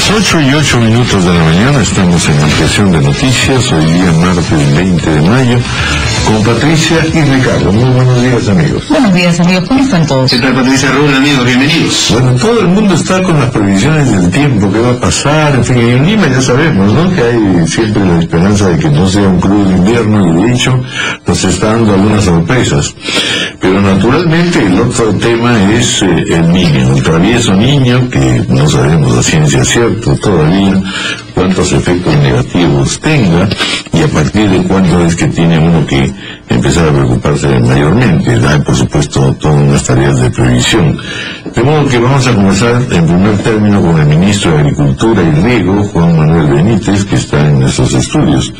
8:08 de la mañana, estamos en ampliación de noticias, hoy día martes 20 de mayo, con Patricia y Ricardo. Muy buenos días, amigos. Buenos días, amigos, ¿cómo están todos? ¿Qué tal, Patricia? Raúl, amigos, bienvenidos. Bueno, todo el mundo está con las previsiones del tiempo, qué va a pasar, en fin, en Lima ya sabemos, ¿no?, que hay siempre la esperanza de que no sea un crudo invierno, y de hecho nos está dando algunas sorpresas. Pero naturalmente el otro tema es el niño, el travieso niño, que no sabemos a ciencia cierta todavía cuántos efectos negativos tenga y a partir de cuándo es que tiene uno que empezar a preocuparse mayormente. Hay, por supuesto, todas unas tareas de previsión. De modo que vamos a conversar en primer término con el ministro de Agricultura y Riego, Juan Manuel Benítez, que está en nuestros estudios.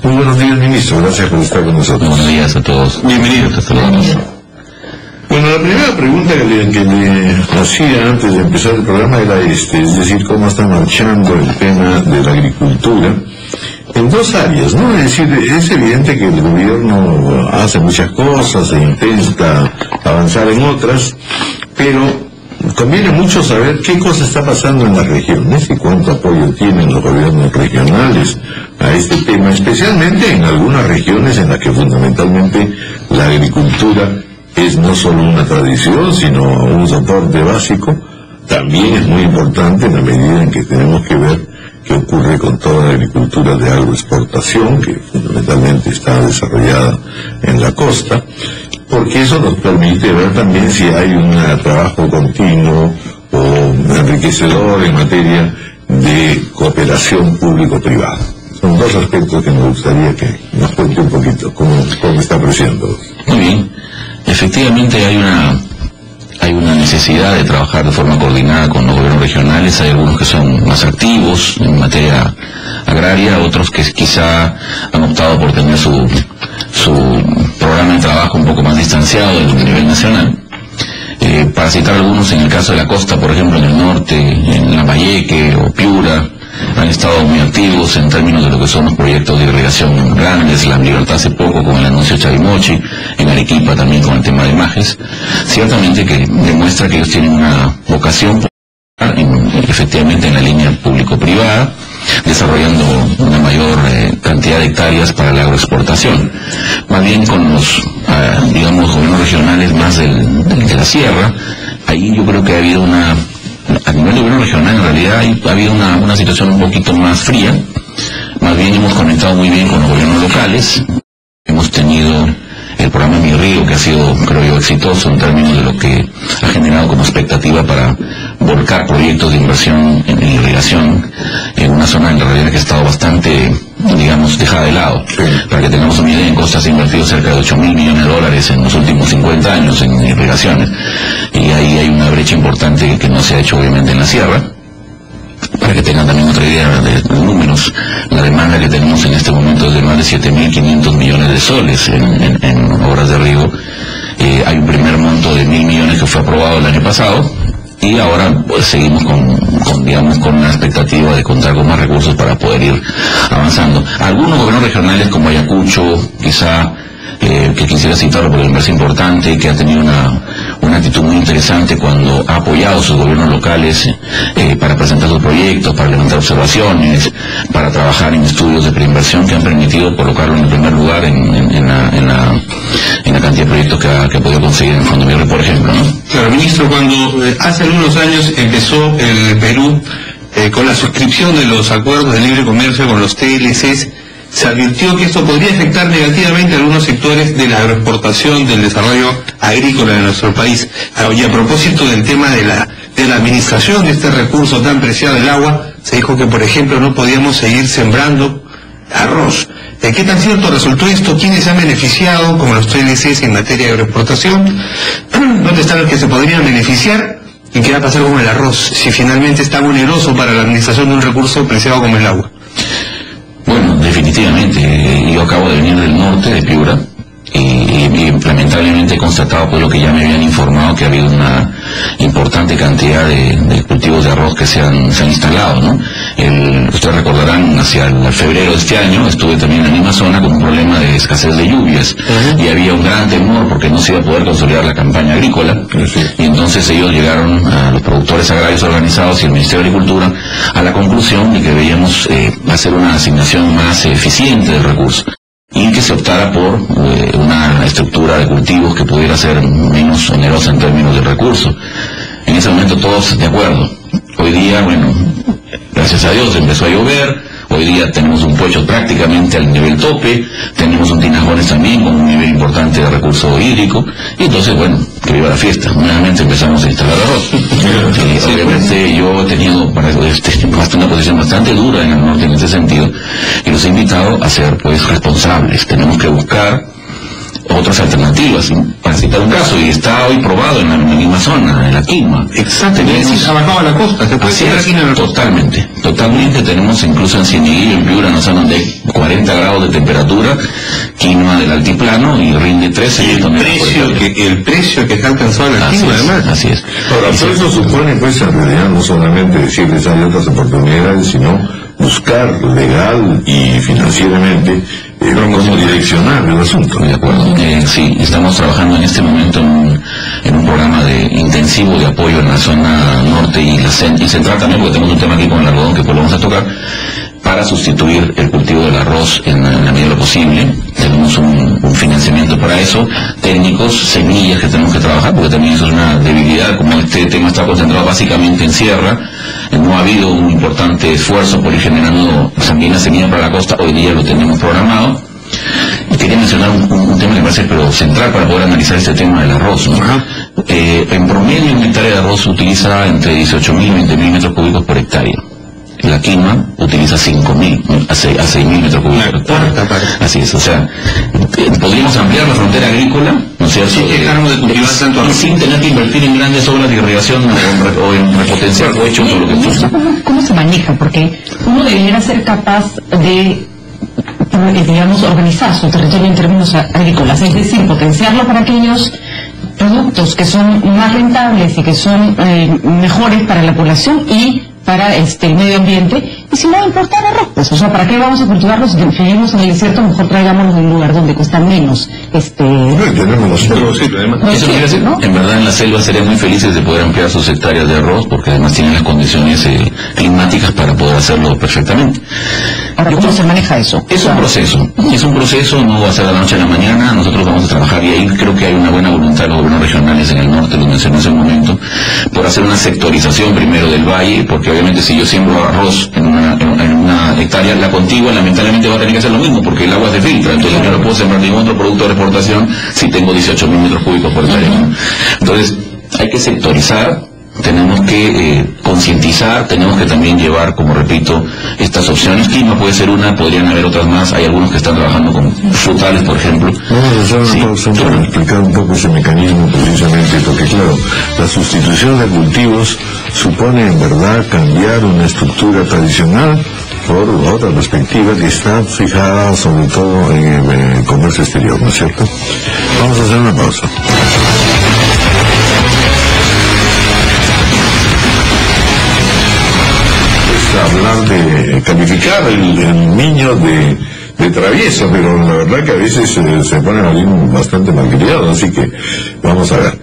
Muy buenos días, ministro. Gracias por estar con nosotros. Buenos días a todos. Bienvenidos. Te saludamos. Bueno, la primera pregunta que le hacía antes de empezar el programa era es decir, cómo está marchando el tema de la agricultura en dos áreas, ¿no? Es decir, es evidente que el gobierno hace muchas cosas e intenta avanzar en otras, pero conviene mucho saber qué cosa está pasando en las regiones y cuánto apoyo tienen los gobiernos regionales a este tema, especialmente en algunas regiones en las que fundamentalmente la agricultura es no solo una tradición, sino un soporte básico. También es muy importante en la medida en que tenemos que ver qué ocurre con toda la agricultura de agroexportación, que fundamentalmente está desarrollada en la costa, porque eso nos permite ver también si hay un trabajo continuo o enriquecedor en materia de cooperación público-privada. Son dos aspectos que me gustaría que nos cuente un poquito cómo está apreciando. Muy bien. Efectivamente hay una necesidad de trabajar de forma coordinada con los gobiernos regionales. Hay algunos que son más activos en materia agraria, otros que quizá han optado por tener su programa de trabajo un poco más distanciado del nivel nacional. Para citar algunos, en el caso de la costa, por ejemplo, en el norte, en Lambayeque o Piura, han estado muy activos en términos de lo que son los proyectos de irrigación grandes. La Libertad hace poco con el anuncio de Chavimochi, en Arequipa también con el tema de Majes, ciertamente que demuestra que ellos tienen una vocación efectivamente en la línea público-privada, desarrollando una mayor cantidad de hectáreas para la agroexportación. Más bien con los, gobiernos regionales más de la sierra, ahí yo creo que ha habido a nivel de gobierno regional en realidad ha habido una situación un poquito más fría. Más bien hemos conectado muy bien con los gobiernos locales. Hemos tenido el programa Mi Río, que ha sido, creo yo, exitoso en términos de lo que ha generado como expectativa para volcar proyectos de inversión en irrigación en una zona en la realidad que ha estado bastante, dejada de lado. Sí. Para que tengamos una idea, en Costa se ha invertido cerca de 8.000 millones de dólares en los últimos 50 años en irrigaciones, y ahí hay una brecha importante que no se ha hecho obviamente en la sierra. Para que tengan también otra idea de los números, la demanda que tenemos en este momento es de más de 7.500 millones de soles en obras de riego. Hay un primer monto de 1.000 millones que fue aprobado el año pasado, y ahora pues, seguimos con una expectativa de contar con más recursos para poder ir avanzando. Algunos gobiernos regionales como Ayacucho, quizá, que quisiera citarlo porque me parece importante, que ha tenido una actitud muy interesante cuando ha apoyado a sus gobiernos locales para presentar sus proyectos, para levantar observaciones, para trabajar en estudios de preinversión que han permitido colocarlo en el primer lugar en la cantidad de proyectos que ha podido conseguir en Fondo Verde, por ejemplo, ¿no? Claro, ministro, cuando hace algunos años empezó el Perú con la suscripción de los acuerdos de libre comercio con los TLCs, se advirtió que esto podría afectar negativamente a algunos sectores de la agroexportación, del desarrollo agrícola de nuestro país. Y a propósito del tema de la administración de este recurso tan preciado del agua, se dijo que, por ejemplo, no podíamos seguir sembrando arroz. ¿Qué tan cierto resultó esto? ¿Quiénes se han beneficiado, como los TLCs en materia de agroexportación? ¿Dónde están los que se podrían beneficiar? ¿Y qué va a pasar con el arroz, si finalmente es tan oneroso para la administración de un recurso preciado como el agua? Bueno, definitivamente, yo acabo de venir del norte, de Piura, y lamentablemente he constatado pues lo que ya me habían informado, que ha habido una importante cantidad de cultivos de arroz que se han instalado, ¿no? Ustedes recordarán, hacia el febrero de este año estuve también en la misma zona con un problema de escasez de lluvias, y había un gran temor porque no se iba a poder consolidar la campaña agrícola, y entonces ellos llegaron, a los productores agrarios organizados y el Ministerio de Agricultura, a la conclusión de que debíamos hacer una asignación más eficiente del recurso, y que se optara por una estructura de cultivos que pudiera ser menos onerosa en términos de recursos. En ese momento todos de acuerdo. Hoy día, bueno, gracias a Dios empezó a llover, hoy día tenemos un puecho prácticamente al nivel tope, tenemos un Tinajones también con un nivel importante de recurso hídrico, y entonces, bueno, que viva la fiesta. Nuevamente empezamos a instalar arroz. Obviamente yo he tenido una posición bastante dura en el norte en ese sentido, y los he invitado a ser pues responsables. Tenemos que buscar otras alternativas, para citar un caso, y está hoy probado en la misma zona, en la quinoa. Exactamente, se ha bajado a la costa, se puede hacer aquí en el totalmente, tenemos incluso en Cieneguillo, en Piura, una zona donde hay 40 grados de temperatura, quinoa del altiplano, y rinde 13 y el precio que está alcanzado la quinoa, además. Así es. Ahora, pero eso supone, pues, en realidad, no solamente decirles hay otras oportunidades, sino buscar legal y financieramente cómo direccionar el asunto. De acuerdo. Sí, estamos trabajando en este momento en un programa intensivo de apoyo en la zona norte y central también, porque tenemos un tema aquí con el algodón que pues lo vamos a tocar, para sustituir el cultivo del arroz en la medida de lo posible. Tenemos un financiamiento para eso, técnicos, semillas que tenemos que trabajar, porque también eso es una debilidad, como este tema está concentrado básicamente en sierra, no ha habido un importante esfuerzo por ir generando también la semilla para la costa, hoy día lo tenemos programado. Y quería mencionar un tema que me parece pero central para poder analizar este tema del arroz, ¿no? En promedio, una hectárea de arroz utiliza entre 18.000 y 20.000 metros cúbicos por hectárea. La quinoa utiliza 5.000 a 6.000 metros cúbicos por hectárea. Así es, o sea, podríamos ampliar la frontera agrícola, ¿no es cierto? Sí, dejarnos de cultivar tanto arroz sin tener que invertir en grandes obras de irrigación o en repotenciar cohechos o lo que fuese. ¿Cómo se maneja? Porque uno debería ser capaz de, digamos, organizar su territorio en términos agrícolas, es decir, potenciarlo para aquellos productos que son más rentables y que son mejores para la población y para el medio ambiente, y si no importar arroz, pues, o sea, ¿para qué vamos a cultivarlos? Si vivimos en el desierto, mejor traigámoslos de un lugar donde cuestan menos. Tenemos los suelos, eso quiere decir, ¿no? En verdad en la selva serían muy felices de poder ampliar sus hectáreas de arroz, porque además tienen las condiciones climáticas para poder hacerlo perfectamente. Ahora, ¿cómo se maneja eso? Es un proceso, no va a ser de la noche a la mañana. Nosotros vamos a trabajar, y ahí creo que hay una buena voluntad de los gobiernos regionales en el norte, lo mencioné hace un momento, por hacer una sectorización primero del valle, porque obviamente si yo siembro arroz en una hectárea, la contigua lamentablemente va a tener que hacer lo mismo, porque el agua se filtra, entonces yo no puedo sembrar ningún otro producto de exportación si tengo 18.000 metros cúbicos por hectárea. Entonces hay que sectorizar, tenemos que concientizar, tenemos que también llevar, como repito, estas opciones. Quinoa puede ser una, podrían haber otras más, hay algunos que están trabajando con frutales, por ejemplo. Vamos a hacer una pausa para explicar un poco ese mecanismo precisamente, porque claro, la sustitución de cultivos supone en verdad cambiar una estructura tradicional por otra perspectiva que está fijada sobre todo en el comercio exterior, ¿no es cierto? Vamos a hacer una pausa. Hablar de calificar el niño de travieso, pero la verdad que a veces se pone alguien bastante malcriado, así que vamos a ver.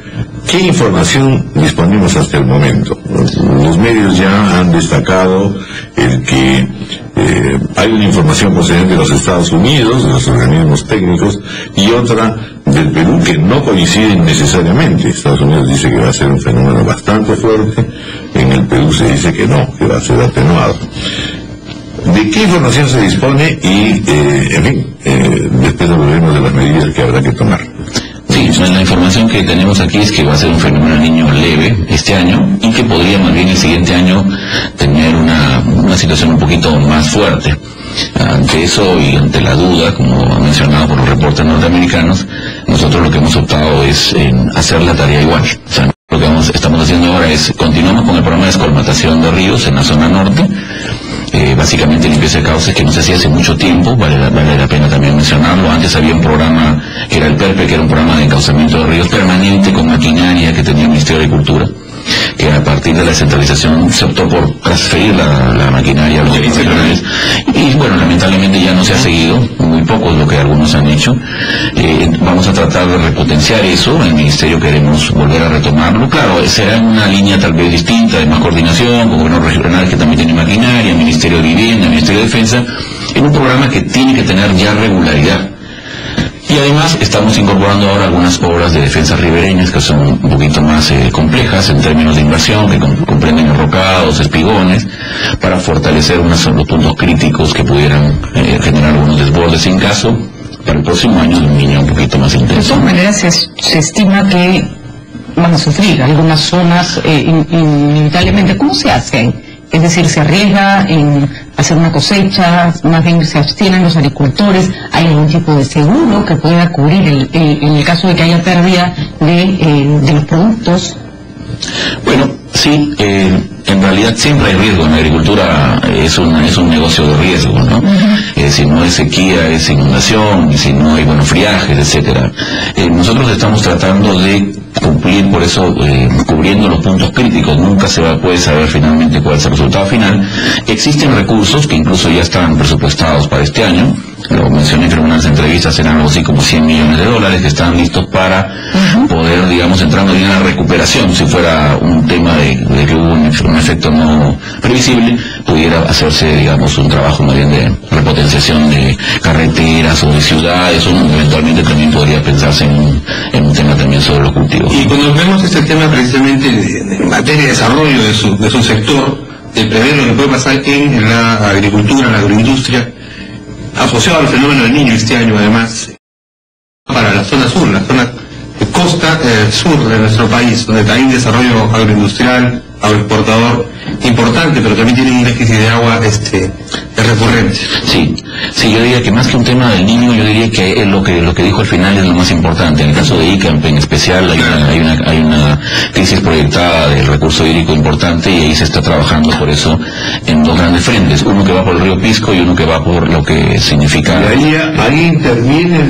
¿Qué información disponemos hasta el momento? Los medios ya han destacado el que hay una información procedente de los Estados Unidos, de los organismos técnicos, y otra del Perú que no coinciden necesariamente. Estados Unidos dice que va a ser un fenómeno bastante fuerte, en el Perú se dice que no, que va a ser atenuado. ¿De qué información se dispone? Y, en fin, después hablaremos de las medidas que habrá que tomar. Sí, la información que tenemos aquí es que va a ser un fenómeno del niño leve este año, y que podría más bien el siguiente año tener una situación un poquito más fuerte. Ante eso y ante la duda, como ha mencionado por los reportes norteamericanos, nosotros lo que hemos optado es en hacer la tarea igual. O sea, lo que estamos haciendo ahora es, continuamos con el programa de escolmatación de ríos en la zona norte, básicamente limpieza de cauces, que no se hacía hace mucho tiempo, vale la pena también mencionarlo. Antes había un programa que era el PERPE, que era un programa de encauzamiento de ríos permanente con maquinaria que tenía el Ministerio de Agricultura, que a partir de la descentralización se optó por transferir la maquinaria a los regionales, y bueno, lamentablemente ya no se ha seguido, muy poco es lo que algunos han hecho. Vamos a tratar de repotenciar eso, en el Ministerio queremos volver a retomarlo, claro, será en una línea tal vez distinta, de más coordinación, con gobiernos regionales que también tienen maquinaria, Ministerio de Vivienda, Ministerio de Defensa, en un programa que tiene que tener ya regularidad. Y además estamos incorporando ahora algunas obras de defensas ribereñas que son un poquito más complejas en términos de inversión, que comprenden enrocados, espigones, para fortalecer unos de los puntos críticos que pudieran generar algunos desbordes en caso para el próximo año de un niño un poquito más intenso. De todas maneras se estima que van a sufrir algunas zonas inevitablemente. ¿Cómo se hace? Es decir, se arriesga en hacer una cosecha, más bien se abstienen los agricultores. ¿Hay algún tipo de seguro que pueda cubrir en el caso de que haya pérdida de los productos? Bueno, sí, en realidad siempre hay riesgo. En la agricultura es un negocio de riesgo, ¿no? Si no es sequía, es inundación, si no hay friajes, etcétera. Nosotros estamos tratando de cumplir, por eso cubriendo los puntos críticos. Nunca puede saber finalmente cuál es el resultado final. Existen recursos que incluso ya están presupuestados para este año. Lo mencioné en algunas entrevistas, eran algo así como $100 millones que están listos para poder, digamos, entrando bien en la recuperación. Si fuera un tema de que hubo un efecto no previsible, pudiera hacerse, digamos, un trabajo más bien de repotenciación de carreteras o de ciudades, o eventualmente también podría pensarse en un tema también sobre los cultivos. Y cuando vemos este tema precisamente en materia de desarrollo de su sector, de prever lo que puede pasar en la agricultura, en la agroindustria, asociado al fenómeno del niño este año además, para la zona sur, la zona costa sur de nuestro país, donde hay un desarrollo agroindustrial, agroexportador importante, pero también tiene un déficit de agua recurrente. Sí, yo diría que más que un tema del niño, yo diría que lo que dijo al final es lo más importante. En el caso de ICAMP en especial hay una crisis proyectada del recurso hídrico importante, y ahí se está trabajando por eso en dos grandes frentes, uno que va por el río Pisco y uno que va por lo que significa... ¿Y ahí interviene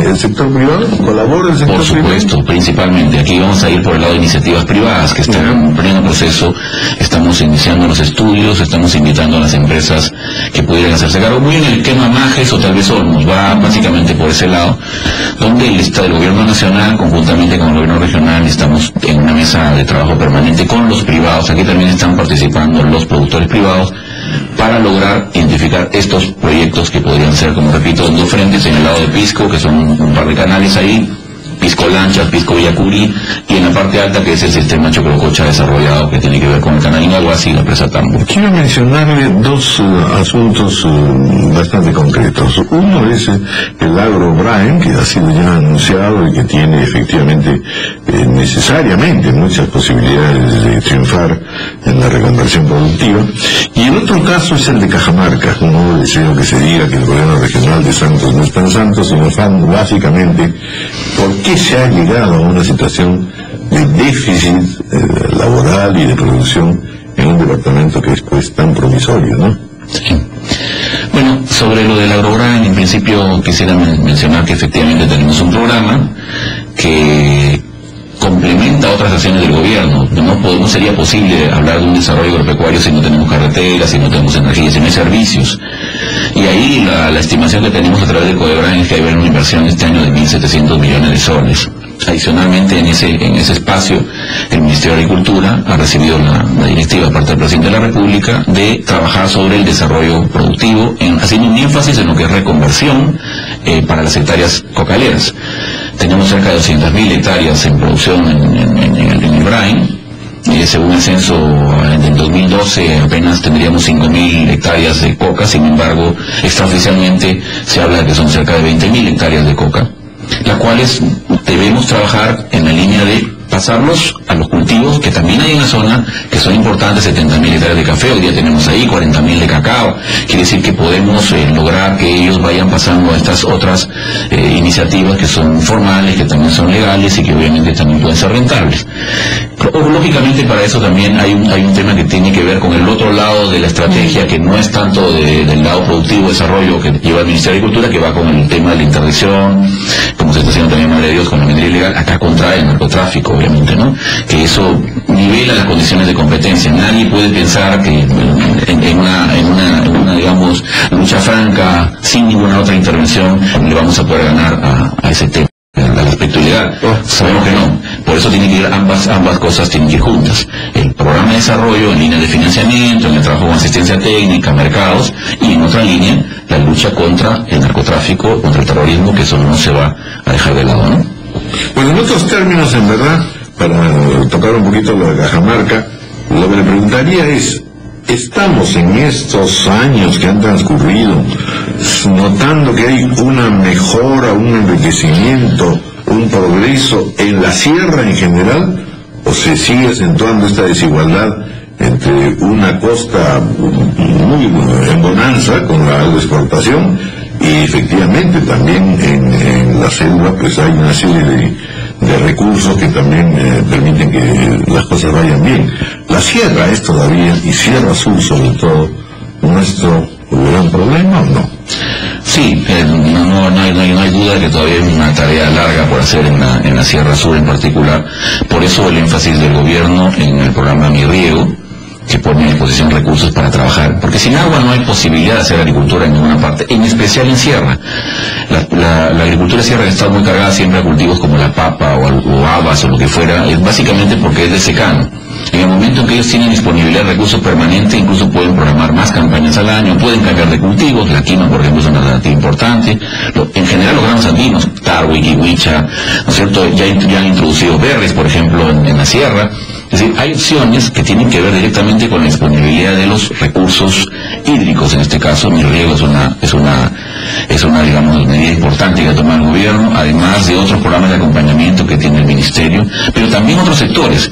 el sector privado? ¿Colabora el sector privado? Por supuesto, principalmente. Aquí vamos a ir por el lado de iniciativas privadas que están en pleno proceso. Estamos iniciando los estudios, estamos invitando a las empresas que pudieran hacerse cargo, muy en el tema Majes o tal vez Olmos, va básicamente por ese lado, donde el gobierno nacional, conjuntamente con el gobierno regional, estamos en una mesa de trabajo permanente con los privados. Aquí también están participando los productores privados para lograr identificar estos proyectos que podrían ser, como repito, en dos frentes, en el lado de Pisco, que son un par de canales ahí, Pisco Lanchas, Pisco Villacurí, y en la parte alta, que es el sistema Chocrococha desarrollado, que tiene que ver con el canal Inhahuasi y la presa Tambo. Quiero mencionarle dos asuntos bastante concretos. Uno es el Agro Brain, que ha sido ya anunciado y que tiene efectivamente necesariamente muchas posibilidades de triunfar en la reconversión productiva. Y el otro caso es el de Cajamarca. No deseo que se diga que el gobierno regional de Santos no es tan santo, sino básicamente por qué se ha llegado a una situación de déficit laboral y de producción en un departamento que es pues tan promisorio, ¿no? Sí. Bueno, sobre lo del AgroGran, en principio quisiera mencionar que efectivamente tenemos un programa que complementa otras acciones del gobierno. No sería posible hablar de un desarrollo agropecuario si no tenemos carreteras, si no tenemos energía, si no hay servicios. Y ahí la estimación que tenemos a través del CODEBRAN es que hay una inversión este año de 1.700 millones de soles. Adicionalmente, en ese espacio, el Ministerio de Agricultura ha recibido la directiva de parte del Presidente de la República de trabajar sobre el desarrollo productivo, haciendo un énfasis en lo que es reconversión para las hectáreas cocaleras. Tenemos cerca de 200.000 hectáreas en producción en el Brain. Según el censo, en 2012 apenas tendríamos 5.000 hectáreas de coca. Sin embargo, extraoficialmente se habla de que son cerca de 20.000 hectáreas de coca, las cuales debemos trabajar en la línea de pasarlos a los cultivos que también hay en la zona, que son importantes, 70.000 hectáreas de café, hoy día tenemos ahí 40.000 de cacao. Quiere decir que podemos lograr que ellos vayan pasando a estas otras iniciativas que son formales, que también son legales y que obviamente también pueden ser rentables. Lógicamente para eso también hay un tema que tiene que ver con el otro lado de la estrategia, que no es tanto del lado productivo, desarrollo que lleva el Ministerio de Agricultura, que va con el tema de la interdicción, como se está haciendo también, madre de Dios, con la minería ilegal, acá contra el narcotráfico, obviamente, ¿no? Que eso nivela las condiciones de competencia. Nadie puede pensar que en una digamos, lucha franca, sin ninguna otra intervención, le vamos a poder ganar a ese tema. Al aspecto legal, sabemos que no, por eso tienen que ir ambas cosas tienen que ir juntas, el programa de desarrollo en línea de financiamiento, en el trabajo con asistencia técnica, mercados, y en otra línea la lucha contra el narcotráfico, contra el terrorismo, que eso no se va a dejar de lado, ¿no? Bueno, en otros términos, en verdad, para tocar un poquito lo de Cajamarca, lo que le preguntaría es, ¿estamos en estos años que han transcurrido notando que hay una mejora, un enriquecimiento, un progreso en la sierra en general? ¿O se sigue acentuando esta desigualdad entre una costa muy en bonanza con la agroexportación y efectivamente también en la selva pues hay una serie de recursos que también permiten que las cosas vayan bien? La sierra es todavía, y Sierra Sur sobre todo, nuestro gran problema, ¿o no? Sí, no hay duda de que todavía hay una tarea larga por hacer en la Sierra Sur en particular. Por eso el énfasis del gobierno en el programa Mi Riego, que pone a disposición recursos para trabajar, porque sin agua no hay posibilidad de hacer agricultura en ninguna parte, en especial en sierra. La agricultura de sierra está muy cargada siempre a cultivos como la papa o habas o lo que fuera, es básicamente porque es de secano. En el momento en que ellos tienen disponibilidad de recursos permanentes, incluso pueden programar más campañas al año, pueden cambiar de cultivos. La quinoa, por ejemplo, es una alternativa importante. En general los granos andinos, tarwi, kiwicha, ¿no es cierto?, ya han introducido berries, por ejemplo, en la sierra. Es decir, hay opciones que tienen que ver directamente con la disponibilidad de los recursos hídricos. En este caso, Mi Riego es una digamos, medida importante que ha tomado el gobierno, además de otros programas de acompañamiento que tiene el Ministerio, pero también otros sectores.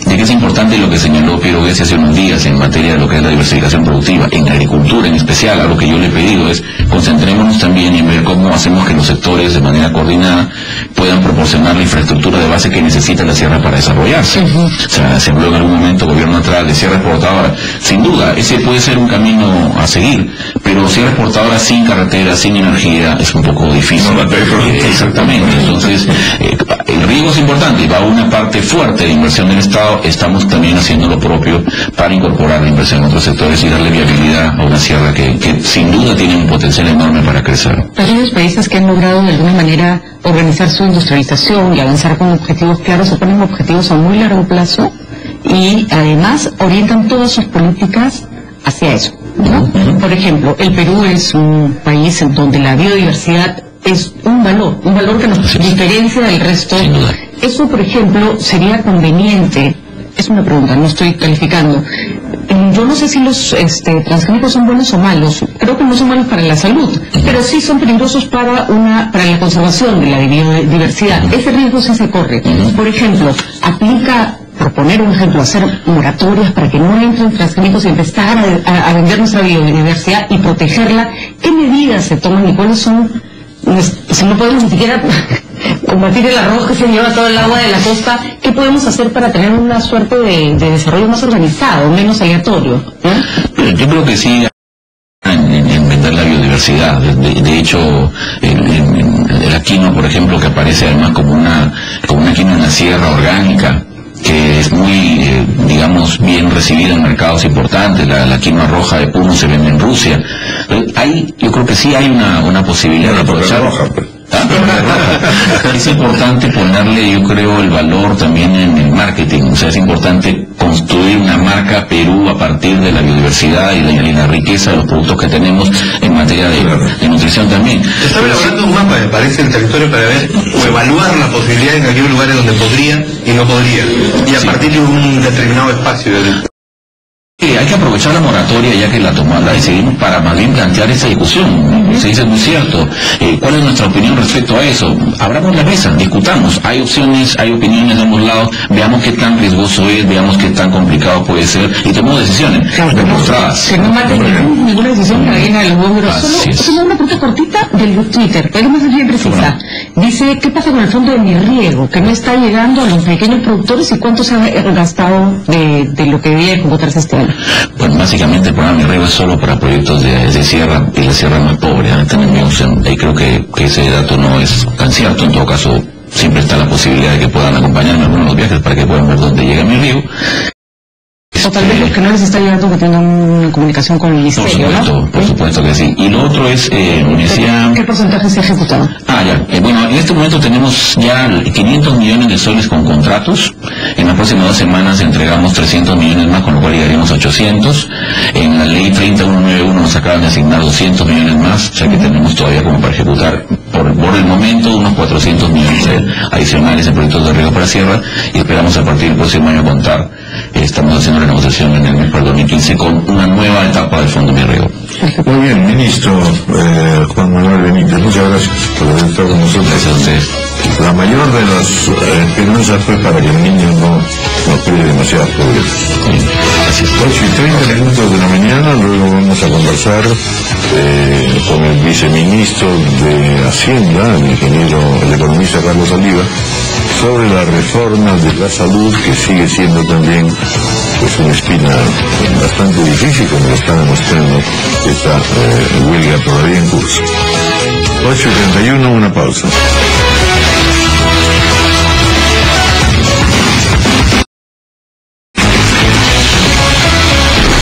De que es importante lo que señaló Piero Gessi hace unos días en materia de lo que es la diversificación productiva, en agricultura en especial. A lo que yo le he pedido es, concentrémonos también en ver cómo hacemos que los sectores de manera coordinada puedan proporcionar la infraestructura de base que necesita la sierra para desarrollarse. O sea, se habló en algún momento gobierno atrás de sierra exportadora. Sin duda, ese puede ser un camino a seguir, pero sierra exportadora sin carretera, sin energía, es un poco difícil. Exactamente. Entonces, el riego es importante, va una parte fuerte de inversión del Estado. Estamos también haciendo lo propio para incorporar la inversión en otros sectores y darle viabilidad a una sierra que sin duda tiene un potencial enorme para crecer. Aquellos países que han logrado de alguna manera organizar su industrialización y avanzar con objetivos claros, se ponen objetivos a muy largo plazo y además orientan todas sus políticas hacia eso, ¿no? Por ejemplo, el Perú es un país en donde la biodiversidad es un valor que nos diferencia del resto. Eso, por ejemplo, sería conveniente. Es una pregunta, no estoy calificando. Yo no sé si los transgénicos son buenos o malos. Creo que no son malos para la salud, pero sí son peligrosos para la conservación de la biodiversidad. Ese riesgo sí se corre. Por ejemplo, aplica, por poner un ejemplo, hacer moratorias para que no entren transgénicos y empezar a vender nuestra biodiversidad y protegerla. ¿Qué medidas se toman y cuáles son? Si no podemos ni siquiera combatir el arroz que se lleva todo el agua de la costa, ¿qué podemos hacer para tener una suerte de desarrollo más organizado, menos aleatorio? Yo creo que sí, en vender la biodiversidad. De hecho, la quinoa, por ejemplo, que aparece además como una quinoa en la sierra orgánica, que es muy, digamos, bien recibida en mercados importantes. La quinoa roja de Puno se vende en Rusia. Yo creo que sí hay una posibilidad de aprovechar. Es importante ponerle, yo creo, el valor también en el marketing. O sea, es importante construir una marca Perú a partir de la biodiversidad y la riqueza de los productos que tenemos en materia de nutrición también. Estaba elaborando un mapa, me parece, el territorio para ver o evaluar la posibilidad en aquellos lugares donde podría y no podría, y a partir de un determinado espacio. Hay que aprovechar la moratoria ya que la decidimos para más bien plantear esa discusión. Se dice muy cierto. ¿Cuál es nuestra opinión respecto a eso? Abramos la mesa, discutamos. Hay opciones, hay opiniones de ambos lados. Veamos qué tan riesgoso es, veamos qué tan complicado puede ser y tomemos decisiones demostradas. Que no maten ninguna decisión que venga de los bomberos. Solo una pregunta cortita del Twitter, pero más bien precisa. Dice, ¿qué pasa con el fondo de mi riego? Que no está llegando a los pequeños productores y cuánto se ha gastado de lo que debía encontrarse este año. Bueno, básicamente el programa Mi Riego es solo para proyectos de sierra, y la sierra más pobre. Y creo que ese dato no es tan cierto. En todo caso, siempre está la posibilidad de que puedan acompañarme en algunos de los viajes para que puedan ver dónde llega Mi Riego. O tal vez los que no les está llegando que tengan una comunicación con el ministerio, por supuesto que sí. Y lo otro es, me decía... ¿Qué porcentaje se ha ejecutado? Bueno, en este momento tenemos ya 500 millones de soles con contratos. En las próximas 2 semanas entregamos 300 millones más, con lo cual llegaríamos a 800. En la ley 30191 nos acaban de asignar 200 millones más, o sea que tenemos todavía como para ejecutar por el momento unos 400 millones adicionales en proyectos de riego para sierra, y esperamos a partir del próximo año contar. Estamos haciendo la negociación en el mes para 2015 con una nueva etapa del Fondo Mi Riego. Muy bien, ministro Juan Manuel Benítez, muchas gracias por haber estado con nosotros. Gracias a usted. La mayor de las esperanzas fue para que el niño no cree demasiadas pobreza. Gracias. 8:30 de la mañana, luego vamos a conversar con el viceministro de Hacienda, el economista Carlos Oliva, sobre la reforma de la salud, que sigue siendo también pues una espina bastante difícil, como lo está demostrando esta huelga todavía en curso. 8:31, una pausa.